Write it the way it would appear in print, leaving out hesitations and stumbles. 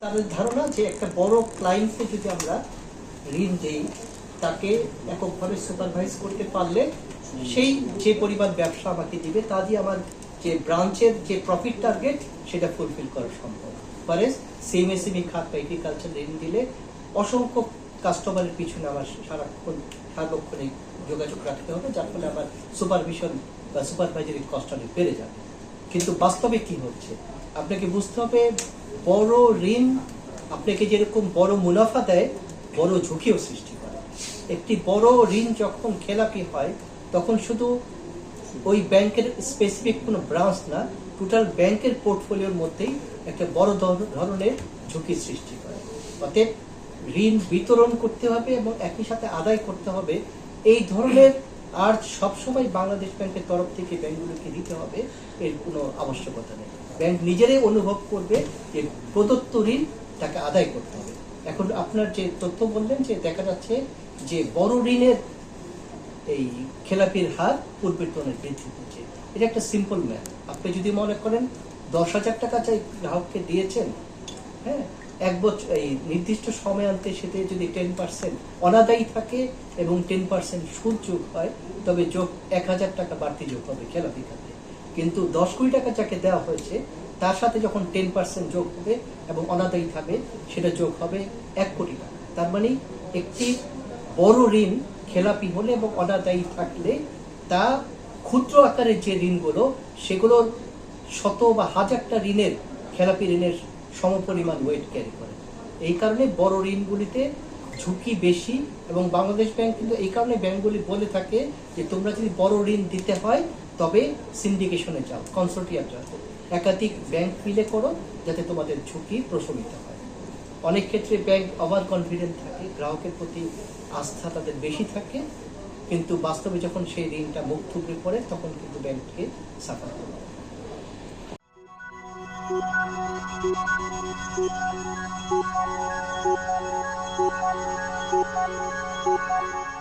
তাদের ধারণা যে একটা বড় ক্লায়েন্টকে যদি আমরা ঋণ দেই তাকে এককভাবে সুপারভাইজ করতে পারলে সেই যে পরিমাণ ব্যবসা আমাকে দিবে তা দিয়ে আমার যে ব্রাঞ্চের যে প্রফিট টার্গেট সেটা ফুলফিল করা সম্ভব। পরে সিএমএসএমই খাত বা এগ্রিকালচার ঋণ দিলে অসংখ্য কাস্টমারের পিছনে আমার সার্বক্ষণিক যোগাযোগ রাখতে হবে, যার ফলে আমার সুপারভিশন বা সুপারভাইজারি কস্ট অনেক বেড়ে যাবে। কিন্তু বাস্তবে কি হচ্ছে আপনাকে বুঝতে হবে, বড় ঋণ আপনাকে যেরকম বড় মুনাফা দেয় বড় ঝুঁকিও সৃষ্টি করে। একটি বড় ঋণ যখন খেলাপি হয় তখন শুধু ওই ব্যাংকের স্পেসিফিক কোনো ব্রাঞ্চ না, টোটাল ব্যাংকের পোর্টফোলিওর মধ্যেই একটা বড় ধরনের ঝুঁকি সৃষ্টি করে। অতএব ঋণ বিতরণ করতে হবে এবং একই সাথে আদায় করতে হবে এই ধরনের আর সবসময় বাংলাদেশ ব্যাংকের তরফ থেকে ব্যাংকগুলোকে দিতে হবে এর কোনো আবশ্যকতা নেই। ব্যাংক নিজেরাই অনুভব করবে যে প্রদত্ত ঋণ তাকে আদায় করতে হবে। এখন আপনার যে তথ্য বললেন যে দেখা যাচ্ছে যে বড় ঋণের এই খেলাপির হার পূর্বের তুলনায় বৃদ্ধি হচ্ছে। এটা একটা সিম্পল ম্যাথ। আপনি যদি মনে করেন 10,000 টাকা চাই গ্রাহককে দিয়েছেন, হ্যাঁ, এক বছর এই নির্দিষ্ট সময়ান্তে সেতে যদি 10% অনাদায়ী থাকে এবং 10% সুদ যোগ হয়, তবে যোগ 1,000 টাকা বাড়তি যোগ হবে খেলাপি খাতে। কিন্তু 10 কোটি টাকা যাকে দেওয়া হয়েছে তার সাথে যখন 10% যোগ হবে এবং অনাদায়ী থাকবে সেটা যোগ হবে 1 কোটি টাকা। তার মানে একটি বড় ঋণ খেলাপি হলে এবং অনাদায়ী থাকলে তা ক্ষুদ্র আকারের যে ঋণগুলো সেগুলোর শত বা হাজারটা ঋণের খেলাপি ঋণের সমপরিমাণ ওয়েট ক্যারি করে। এই কারণে বড় ঋণগুলিতে ঝুঁকি বেশি এবং বাংলাদেশ ব্যাংক কিন্তু এই কারণে ব্যাংকগুলি বলে থাকে যে তোমরা যদি বড় ঋণ দিতে হয় তবে সিন্ডিকেশনে যাও, কনসোর্টিয়াম যাও, একাধিক ব্যাংক মিলে করো যাতে তোমাদের ঝুঁকি প্রশমিত হয়। অনেক ক্ষেত্রে ব্যাংক ওভার কনফিডেন্ট থাকে, গ্রাহকের প্রতি আস্থা তাদের বেশি থাকে, কিন্তু বাস্তবে যখন সেই ঋণটা মুখ থুবড়ে পড়ে তখন কিন্তু ব্যাংককে সাফার করতে হয়। Thank you.